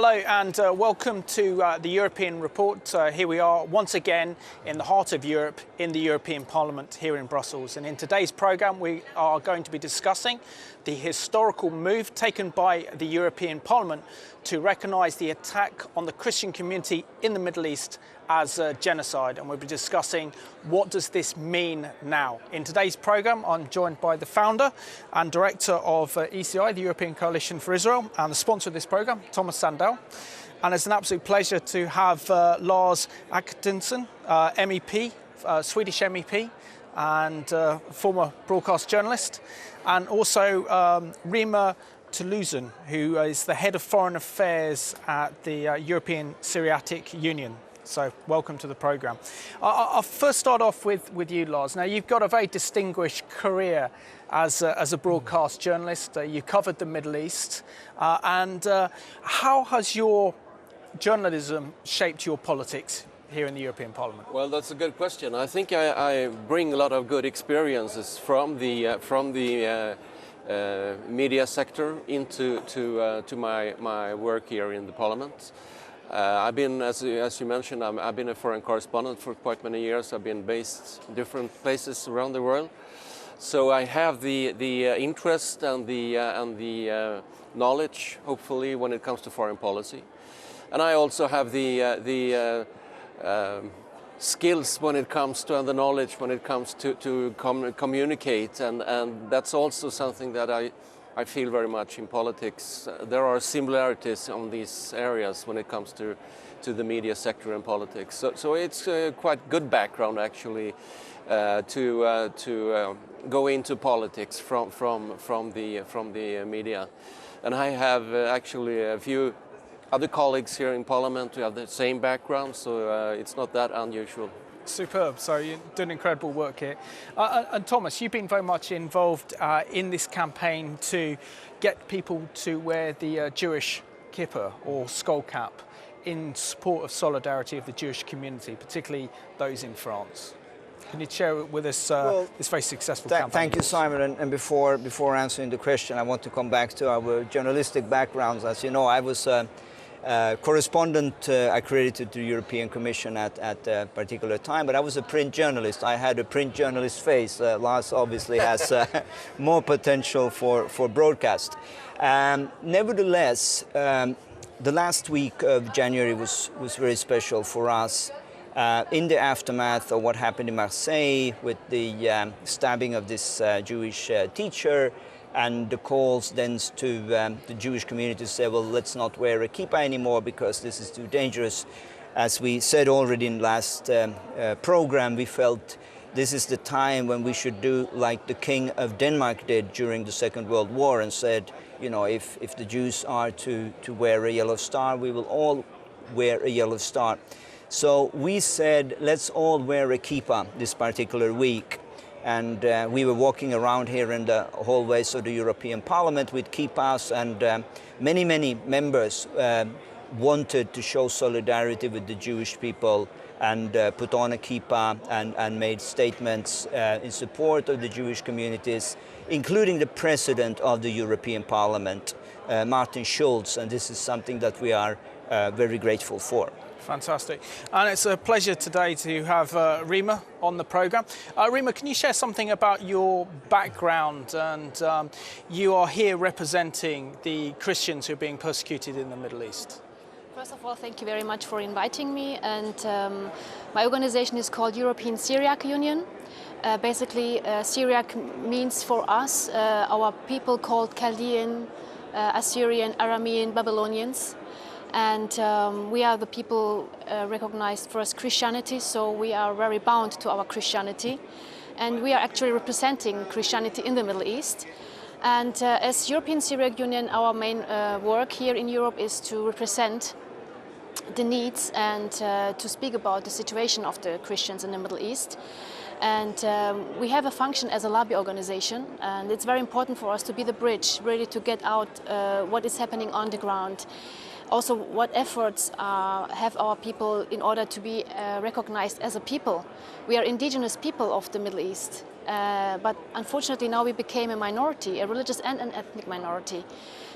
Hello and welcome to the European Report. Here we are once again in the heart of Europe, in the European Parliament here in Brussels. And in today's programme we are going to be discussing the historical move taken by the European Parliament to recognise the attack on the Christian community in the Middle East as a genocide, and we'll be discussing what does this mean now. In today's programme I'm joined by the founder and director of ECI, the European Coalition for Israel, and the sponsor of this programme, Tomas Sandell. And it's an absolute pleasure to have Lars Adaktusson, MEP, Swedish MEP and former broadcast journalist, and also Rima Tüzün, who is the head of foreign affairs at the European Syriac Union. So welcome to the programme. I'll first start off with you, Lars. Now you've got a very distinguished career as a broadcast journalist. You covered the Middle East. How has your journalism shaped your politics here in the European Parliament? Well, that's a good question. I think I bring a lot of good experiences from the media sector into my work here in the Parliament. I've been, as you mentioned, I've been a foreign correspondent for quite many years. I've been based in different places around the world, so I have the interest and the knowledge, hopefully, when it comes to foreign policy, and I also have the skills when it comes to, and the knowledge when it comes to communicate, and that's also something that I feel very much in politics. There are similarities on these areas when it comes to the media sector and politics. So it's quite good background actually to go into politics from the media. And I have actually a few other colleagues here in Parliament who have the same background, so it's not that unusual. Superb. So you're doing incredible work here. And Thomas, you've been very much involved in this campaign to get people to wear the Jewish kippah or skull cap in support of solidarity of the Jewish community, particularly those in France. Can you share with us this very successful campaign? Thank you, Simon. And before answering the question, I want to come back to our journalistic backgrounds. As you know, I was correspondent accredited to the European Commission at a particular time, but I was a print journalist. I had a print journalist face. Lars obviously has more potential for broadcast. Nevertheless, the last week of January was very special for us. In the aftermath of what happened in Marseille with the stabbing of this Jewish teacher, and the calls then to the Jewish community to say, well, let's not wear a kippah anymore because this is too dangerous. As we said already in last program, we felt this is the time when we should do like the King of Denmark did during the Second World War and said, you know, if the Jews are to wear a yellow star, we will all wear a yellow star. So we said, let's all wear a kippah this particular week. And we were walking around here in the hallways of the European Parliament with kippahs, and many members wanted to show solidarity with the Jewish people and put on a kippah and made statements in support of the Jewish communities, including the President of the European Parliament, Martin Schulz, and this is something that we are very grateful for. Fantastic. And it's a pleasure today to have Rima on the programme. Rima, can you share something about your background? And you are here representing the Christians who are being persecuted in the Middle East. First of all, thank you very much for inviting me. And my organization is called European Syriac Union. Basically, Syriac means for us, our people called Chaldean, Assyrian, Aramean, Babylonians. And we are the people recognized for as Christianity, so we are very bound to our Christianity. And we are actually representing Christianity in the Middle East. And as European Syriac Union, our main work here in Europe is to represent the needs and to speak about the situation of the Christians in the Middle East. And we have a function as a lobby organization, and it's very important for us to be the bridge, really to get out what is happening on the ground. also what efforts have our people in order to be recognized as a people. We are indigenous people of the Middle East, but unfortunately now we became a minority, a religious and an ethnic minority.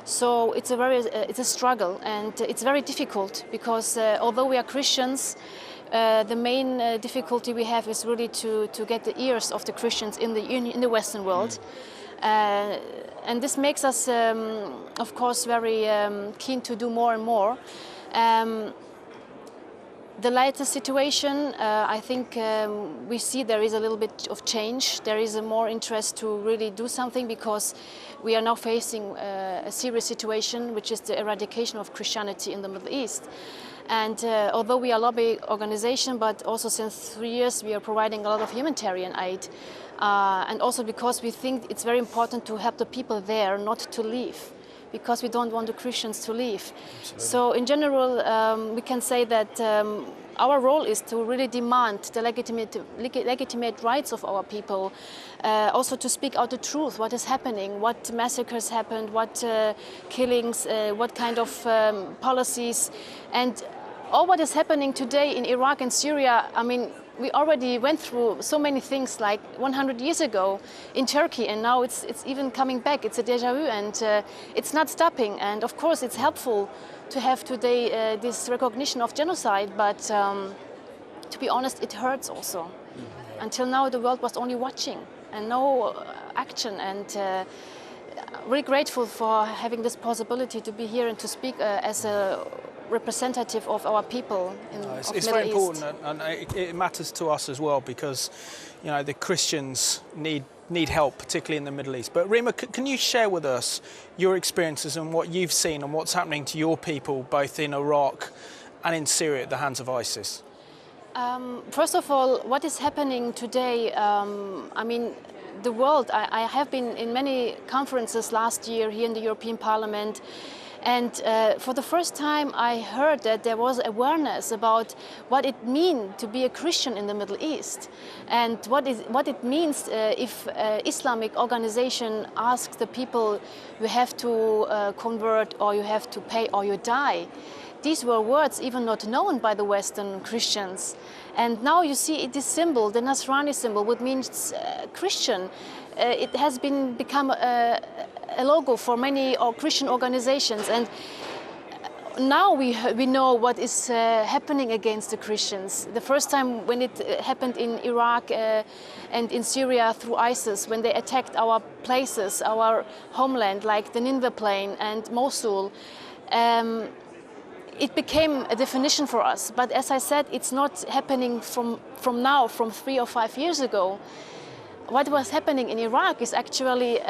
So it's a struggle, and it's very difficult because although we are Christians, the main difficulty we have is really to get the ears of the Christians in the Western world. And this makes us, of course, very keen to do more and more. The latest situation, I think we see there is a little bit of change. There is a more interest to really do something because we are now facing a serious situation, which is the eradication of Christianity in the Middle East. And although we are a lobby organization, but also since 3 years we are providing a lot of humanitarian aid. And also because we think it's very important to help the people there not to leave, because we don't want the Christians to leave. Absolutely. So in general, we can say that our role is to really demand the legitimate rights of our people, also to speak out the truth, what is happening, what massacres happened, what killings, what kind of policies, and all what is happening today in Iraq and Syria. I mean, we already went through so many things like 100 years ago in Turkey, and now it's even coming back. It's a déjà vu, and it's not stopping. And of course, it's helpful to have today this recognition of genocide, but to be honest, it hurts also. Mm-hmm. Until now, the world was only watching and no action, and really grateful for having this possibility to be here and to speak as a representative of our people in it's very important, and it matters to us as well, because the Christians need help, particularly in the Middle East. But Rima, can you share with us your experiences and what you've seen and what's happening to your people both in Iraq and in Syria at the hands of ISIS? First of all, what is happening today, I mean, the world, I have been in many conferences last year here in the European Parliament, and for the first time I heard that there was awareness about what it means to be a Christian in the Middle East, and what it means if Islamic organization asks the people, you have to convert, or you have to pay, or you die. These were words even not known by the Western Christians. And now you see this symbol, the Nasrani symbol, which means Christian. It has become a logo for many Christian organizations. And now we know what is happening against the Christians. The first time when it happened in Iraq and in Syria through ISIS, when they attacked our places, our homeland, like the Nineveh Plain and Mosul, it became a definition for us. But as I said, it's not happening from now, from 3 or 5 years ago. What was happening in Iraq is actually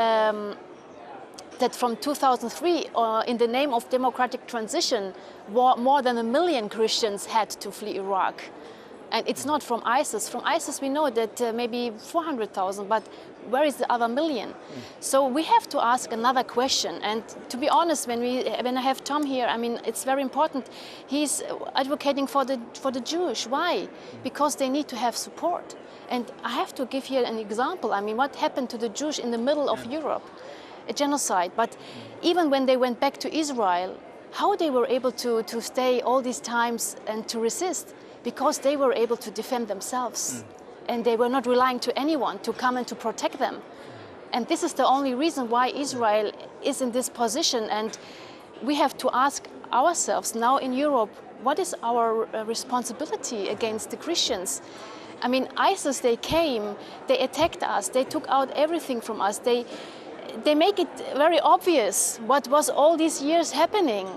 that from 2003, in the name of democratic transition, more than 1 million Christians had to flee Iraq. And it's not from ISIS. From ISIS we know that maybe 400,000, but where is the other million? So we have to ask another question. And to be honest, when I have Tom here, I mean, it's very important. He's advocating for the Jewish. Why? Because they need to have support. And I have to give here an example. I mean, what happened to the Jews in the middle of Europe? A genocide. But even when they went back to Israel, how they were able to stay all these times and to resist? Because they were able to defend themselves. And they were not relying to anyone to come and to protect them. And this is the only reason why Israel is in this position. And we have to ask ourselves now in Europe, what is our responsibility against the Christians? I mean, ISIS, they came, they attacked us, they took out everything from us. They make it very obvious what was all these years happening.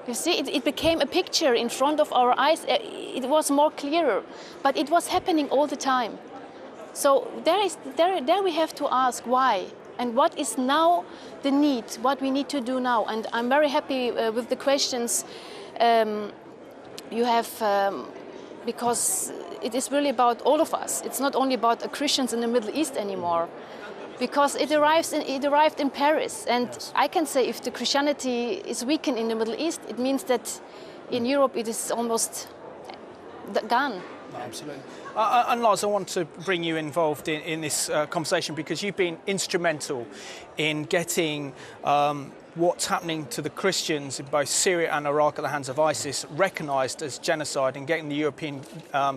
You see, it became a picture in front of our eyes. It was more clearer, but it was happening all the time. So there we have to ask why, and what is now the need, what we need to do now. And I'm very happy with the questions you have, because it is really about all of us. It's not only about the Christians in the Middle East anymore. Because it arrived in Paris, and yes. I can say if the Christianity is weakened in the Middle East, it means that in Europe it is almost gone. Absolutely. And Lars, I want to bring you involved in this conversation because you've been instrumental in getting what's happening to the Christians in both Syria and Iraq at the hands of ISIS recognised as genocide, and getting the European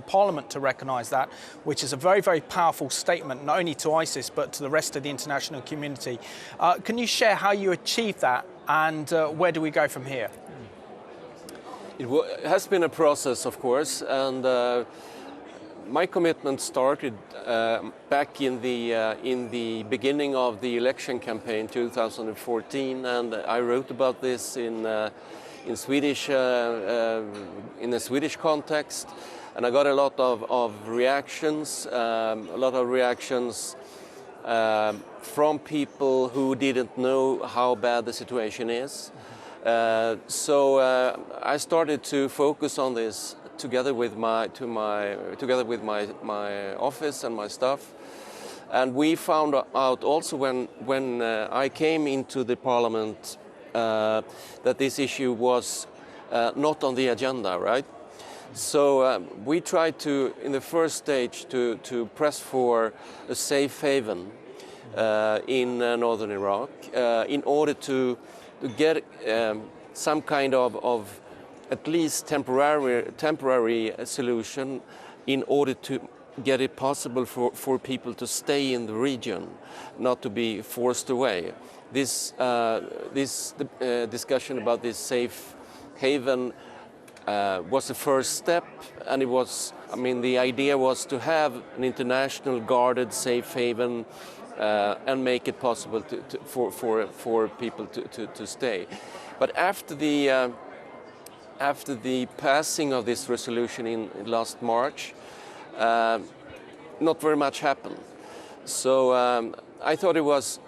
Parliament to recognise that, which is a very, very powerful statement, not only to ISIS but to the rest of the international community. Can you share how you achieved that, and where do we go from here? It has been a process, of course, and my commitment started back in the beginning of the election campaign 2014, and I wrote about this in Swedish in a Swedish context, and I got a lot of reactions, from people who didn't know how bad the situation is. So I started to focus on this together with my office and my staff, and we found out also when I came into the Parliament that this issue was not on the agenda, right? So we tried to, in the first stage, to press for a safe haven in northern Iraq in order to get some kind of at least temporary solution in order to get it possible for people to stay in the region, not to be forced away. This discussion about this safe haven was the first step, and it was, I mean, the idea was to have an international guarded safe haven and make it possible for people to stay. But after the passing of this resolution in last March, not very much happened. So I thought it was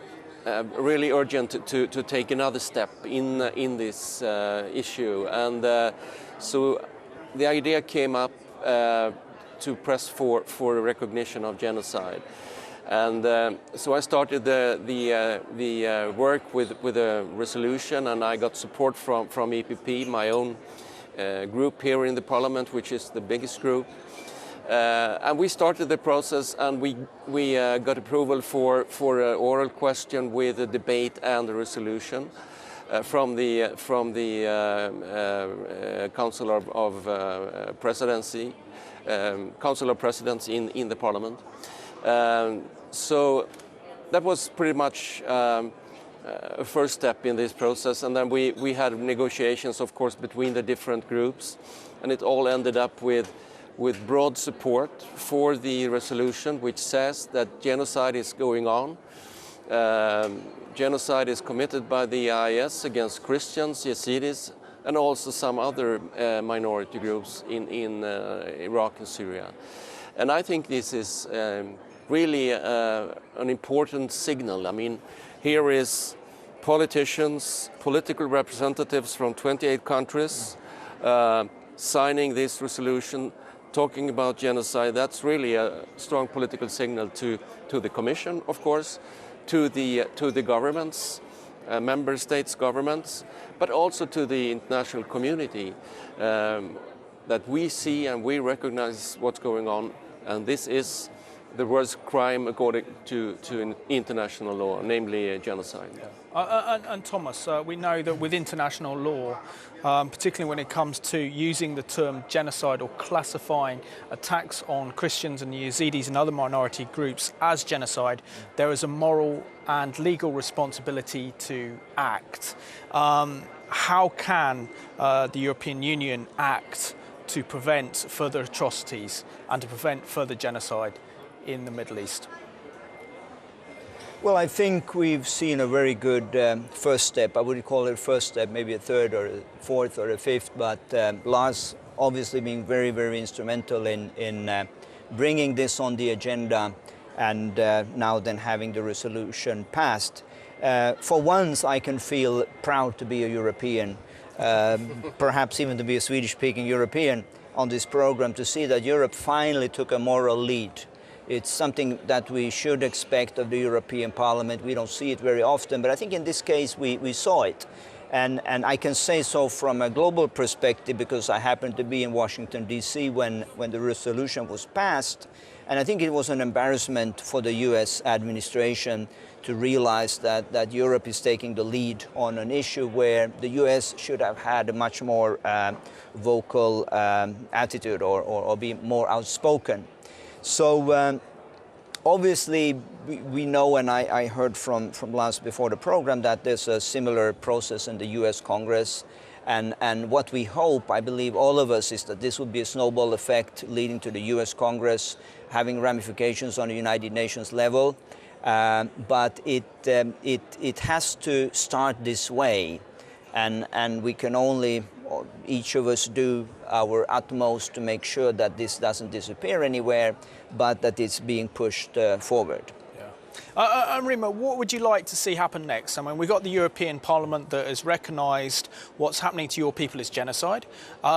really urgent to take another step in this issue, and so the idea came up to press for recognition of genocide. And so I started the work with a resolution, and I got support from EPP, my own group here in the Parliament, which is the biggest group. And we started the process, and we got approval for an oral question with a debate and a resolution from the Council of Presidency, Council of Presidents in the Parliament. So that was pretty much a first step in this process, and then we had negotiations, of course, between the different groups, and it all ended up with broad support for the resolution, which says that genocide is going on. Genocide is committed by the IS against Christians, Yazidis, and also some other minority groups in Iraq and Syria. And I think this is really an important signal. I mean, here is politicians, political representatives from 28 countries signing this resolution, talking about genocide. That's really a strong political signal to the Commission, of course, to the governments, member states' governments, but also to the international community, that we see and we recognize what's going on, and this is the worst crime according to international law, namely genocide. Yeah. And Thomas, we know that with international law, particularly when it comes to using the term genocide or classifying attacks on Christians and Yazidis and other minority groups as genocide, there is a moral and legal responsibility to act. How can the European Union act to prevent further atrocities and to prevent further genocide in the Middle East? Well, I think we've seen a very good first step. I wouldn't call it a first step, maybe a third or a fourth or a fifth, but Lars obviously being very, very instrumental in bringing this on the agenda, and now then having the resolution passed. For once, I can feel proud to be a European, perhaps even to be a Swedish-speaking European on this program, to see that Europe finally took a moral lead. It's something that we should expect of the European Parliament. We don't see it very often, but I think in this case we saw it. And I can say so from a global perspective because I happened to be in Washington, D.C. when the resolution was passed. And I think it was an embarrassment for the U.S. administration to realize that Europe is taking the lead on an issue where the U.S. should have had a much more vocal attitude or be more outspoken. So obviously we know, and I heard from Lars before the program, that there's a similar process in the U.S. Congress. And what we hope, I believe all of us, is that this would be a snowball effect leading to the U.S. Congress having ramifications on the United Nations level. But it has to start this way. And we can only, each of us, do our utmost to make sure that this doesn't disappear anywhere, but that it's being pushed forward. And Rima, what would you like to see happen next? I mean, we've got the European Parliament that has recognised what's happening to your people is genocide.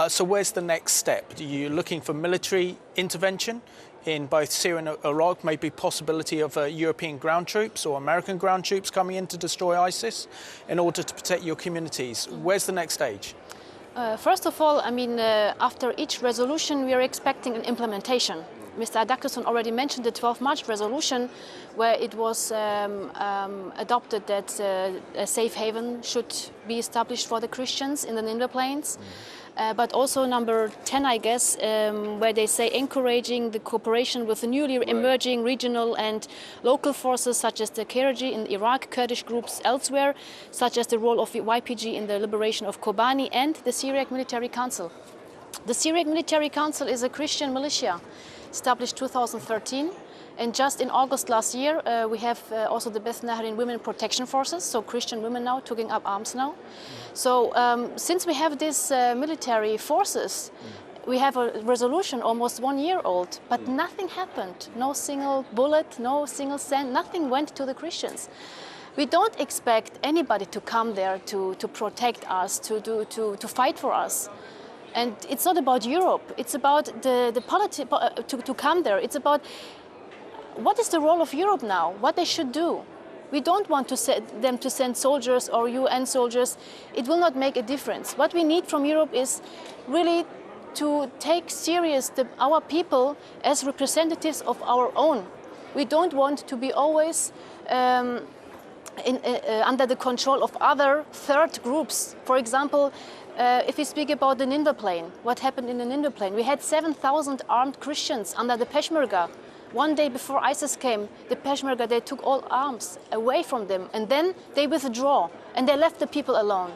So where's the next step? Are you looking for military intervention in both Syria and Iraq, maybe possibility of European ground troops or American ground troops coming in to destroy ISIS in order to protect your communities? Where's the next stage? First of all, I mean, after each resolution, we are expecting an implementation. Mr. Adaktusson already mentioned the 12 March resolution, where it was adopted that a safe haven should be established for the Christians in the Nineveh Plains. But also number 10, I guess, where they say encouraging the cooperation with the newly emerging regional and local forces such as the KRG in Iraq, Kurdish groups elsewhere, such as the role of the YPG in the liberation of Kobani, and the Syriac Military Council. The Syriac Military Council is a Christian militia established 2013. And just in August last year, we have also the Beth Nahrin Women Protection Forces, so Christian women now taking up arms now. So since we have these military forces, we have a resolution almost 1 year old, but nothing happened. No single bullet, no single cent, nothing went to the Christians. We don't expect anybody to come there to protect us, to fight for us. And it's not about Europe, it's about the politics to come there. It's about what is the role of Europe now, what they should do. We don't want them to send soldiers or UN soldiers. It will not make a difference. What we need from Europe is really to take serious our people as representatives of our own. We don't want to be always under the control of other third groups. For example, if we speak about the Nineveh Plain, what happened in the Nineveh Plain? We had 7,000 armed Christians under the Peshmerga. One day before ISIS came, the Peshmerga, they took all arms away from them, and then they withdraw, and they left the people alone.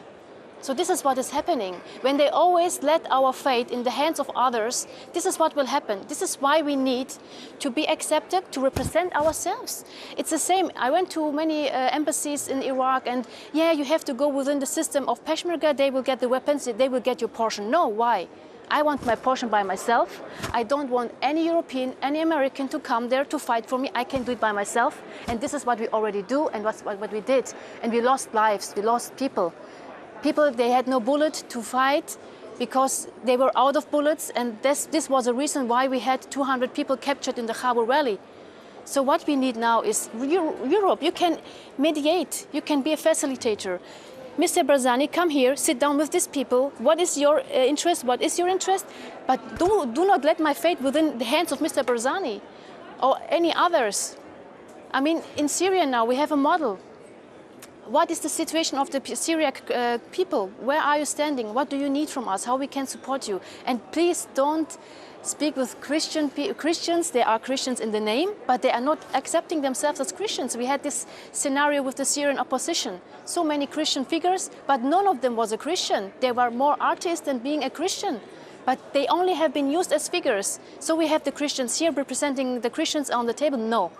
So this is what is happening. When they always let our fate in the hands of others, this is what will happen. This is why we need to be accepted, to represent ourselves. It's the same. I went to many embassies in Iraq, and yeah, you have to go within the system of Peshmerga, they will get the weapons, they will get your portion. No, why? I want my portion by myself. I don't want any European, any American to come there to fight for me. I can do it by myself. And this is what we already do and what we did. And we lost lives, we lost people. People, they had no bullet to fight because they were out of bullets. And this was a reason why we had 200 people captured in the Khabur Valley. So what we need now is Europe. You can mediate, you can be a facilitator. Mr. Barzani, come here, sit down with these people. What is your interest? What is your interest? But do not let my fate within the hands of Mr. Barzani or any others. I mean, in Syria now we have a model. What is the situation of the Syriac people? Where are you standing? What do you need from us? How we can support you? And please don't speak with Christians. They are Christians in the name, but they are not accepting themselves as Christians. We had this scenario with the Syrian opposition. So many Christian figures, but none of them was a Christian. They were more artists than being a Christian. But they only have been used as figures. So we have the Christians here representing the Christians on the table. No,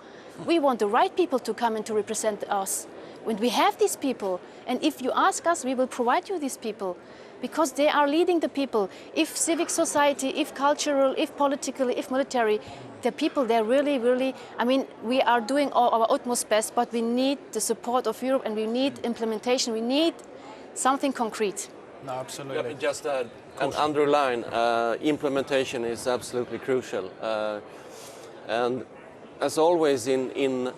we want the right people to come and to represent us. When we have these people, and if you ask us, we will provide you these people. Because they are leading the people. If civic society, if cultural, if political, if military, the people, they're really, really, I mean, we are doing our utmost best, but we need the support of Europe and we need implementation. We need something concrete. No, absolutely. Yeah, just and underline, implementation is absolutely crucial. And as always in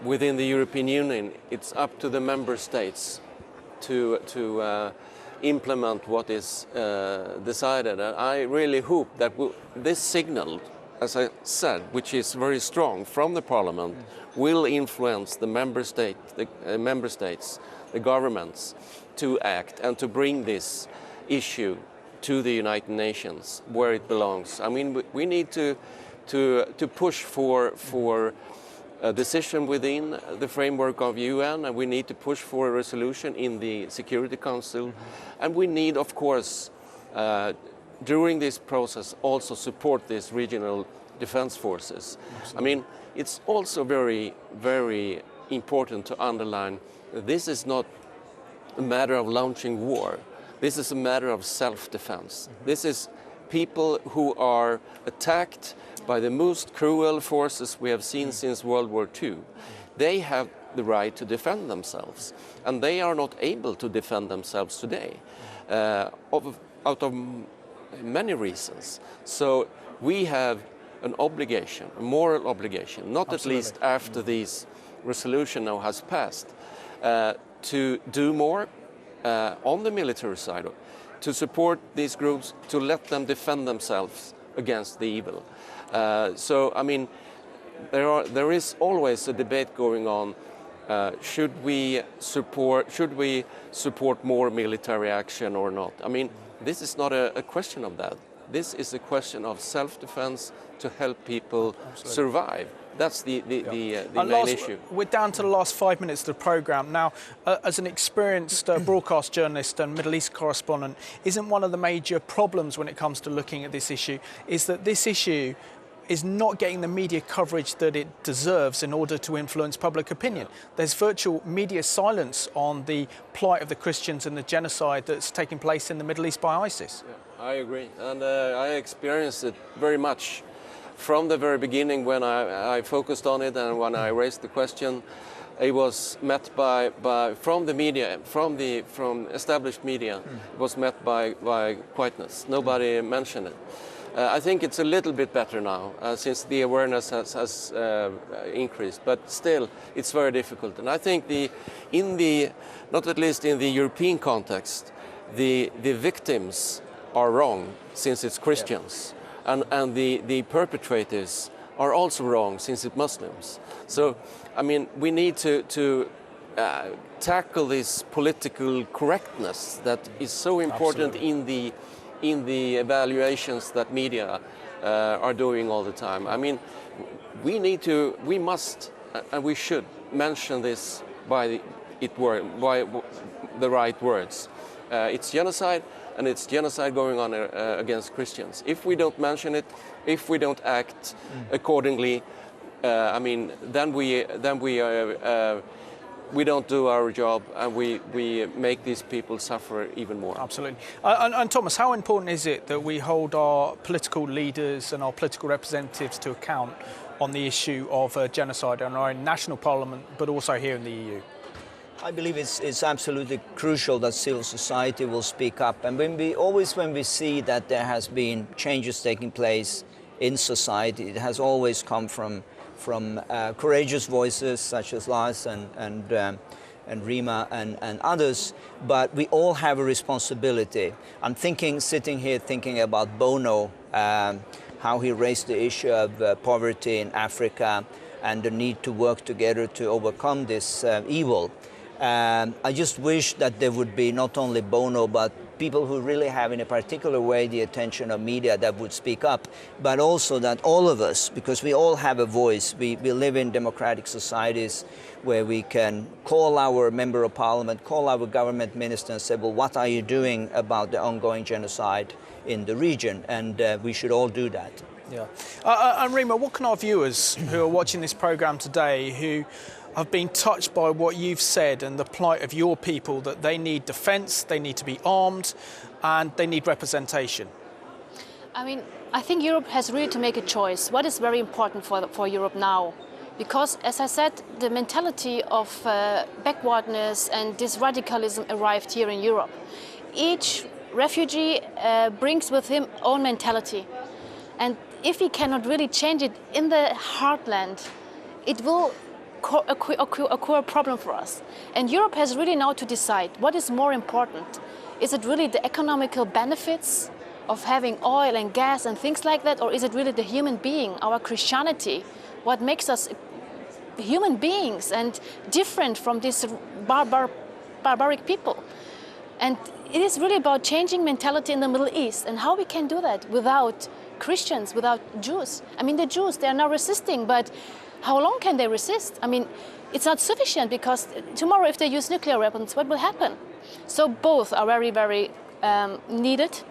within the European Union, it's up to the member states to implement what is decided. And I really hope that this signal, as I said, which is very strong from the Parliament, will influence the member states, the governments, to act and to bring this issue to the United Nations where it belongs. I mean, we need to push for a decision within the framework of UN, and we need to push for a resolution in the Security Council, and we need, of course, during this process, also support these regional defense forces. Absolutely. I mean, it's also very, very important to underline that this is not a matter of launching war. This is a matter of self-defense. This is people who are attacked by the most cruel forces we have seen since World War II. They have the right to defend themselves, and they are not able to defend themselves today out of many reasons. So we have an obligation, a moral obligation, not Absolutely. At least after this resolution now has passed, to do more on the military side, to support these groups, to let them defend themselves against the evil. So, I mean, there is always a debate going on. Should we support more military action or not? I mean, this is not a question of that. This is a question of self-defense to help people Absolutely. Survive. That's the main issue. We're down to the last 5 minutes of the programme. Now, as an experienced broadcast journalist and Middle East correspondent, isn't one of the major problems when it comes to looking at this issue is that this issue is not getting the media coverage that it deserves in order to influence public opinion. There's virtual media silence on the plight of the Christians and the genocide that's taking place in the Middle East by ISIS. Yeah, I agree, and I experienced it very much from the very beginning when I focused on it, and when I raised the question. It was met from the media, from established media, it was met by quietness. Nobody mentioned it. I think it's a little bit better now since the awareness has increased, but still it's very difficult. And I think not at least in the European context, the victims are wrong since it's Christians, and the perpetrators are also wrong since it's Muslims. So, I mean, we need to tackle this political correctness that is so important Absolutely. in the evaluations that media are doing all the time. I mean, we must and we should mention this by the right words. It's genocide, and it's genocide going on against Christians. If we don't mention it, if we don't act accordingly, I mean, then we don't do our job, and we make these people suffer even more. Absolutely. And Thomas, how important is it that we hold our political leaders and our political representatives to account on the issue of genocide in our national parliament, but also here in the EU? I believe it's absolutely crucial that civil society will speak up. And when we see that there has been changes taking place in society, it has always come from courageous voices such as Lars and Rima and others, but we all have a responsibility. I'm sitting here thinking about Bono, how he raised the issue of poverty in Africa and the need to work together to overcome this evil. I just wish that there would be not only Bono, but people who really have in a particular way the attention of media that would speak up, but also that all of us, because we all have a voice, we live in democratic societies where we can call our member of parliament, call our government minister and say, well, what are you doing about the ongoing genocide in the region? And we should all do that. Yeah. And Rima, what can our viewers who are watching this programme today, who have been touched by what you've said and the plight of your people, that they need defence, they need to be armed, and they need representation? I mean, I think Europe has really to make a choice. What is very important for Europe now? Because, as I said, the mentality of backwardness and this radicalism arrived here in Europe. Each refugee brings with him own mentality. And if we cannot really change it in the heartland, it will a core problem for us. And Europe has really now to decide what is more important. Is it really the economical benefits of having oil and gas and things like that, or is it really the human being, our Christianity, what makes us human beings and different from these barbaric people? And it is really about changing mentality in the Middle East, and how we can do that without Christians, without Jews. I mean, the Jews, they are now resisting, but how long can they resist? I mean, it's not sufficient, because tomorrow if they use nuclear weapons, what will happen? So both are very, very needed,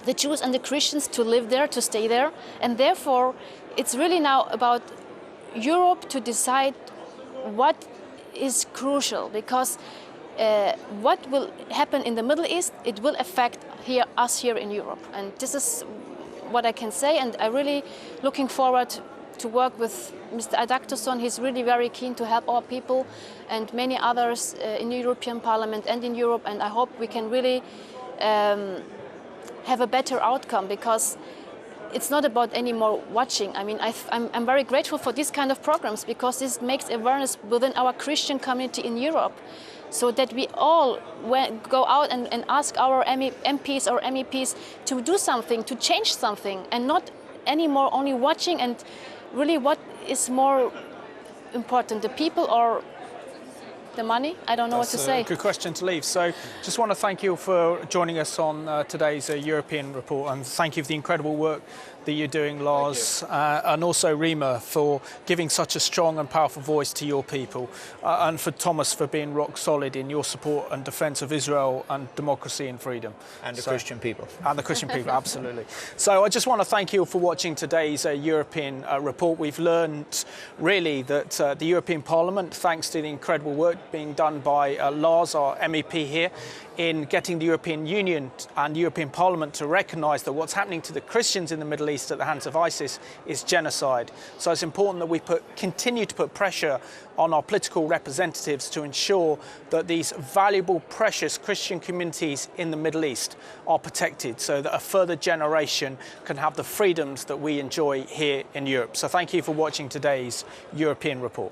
the Jews and the Christians, to live there, to stay there. And therefore, it's really now about Europe to decide what is crucial, because what will happen in the Middle East, it will affect us here in Europe. And this is what I can say, and I'm really looking forward to work with Mr. Adaktusson. He's really very keen to help our people and many others in the European Parliament and in Europe, and I hope we can really have a better outcome, because it's not about any more watching. I mean, I'm very grateful for these kind of programs, because this makes awareness within our Christian community in Europe, so that we all go out and ask our MPs or MEPs to do something, to change something, and not anymore only watching. And really, what is more important, the people or the money? I don't know what to say. That's a good question to leave. So just want to thank you for joining us on today's European report, and thank you for the incredible work that you're doing, Lars, and also Rima, for giving such a strong and powerful voice to your people, and for Thomas for being rock solid in your support and defence of Israel and democracy and freedom. And the Christian people. And the Christian people, absolutely. So I just want to thank you for watching today's European report. We've learned really that the European Parliament, thanks to the incredible work being done by Lars, our MEP here, in getting the European Union and European Parliament to recognise that what's happening to the Christians in the Middle East at the hands of ISIS is genocide. So it's important that we continue to put pressure on our political representatives to ensure that these valuable, precious Christian communities in the Middle East are protected, so that a further generation can have the freedoms that we enjoy here in Europe. So thank you for watching today's European report.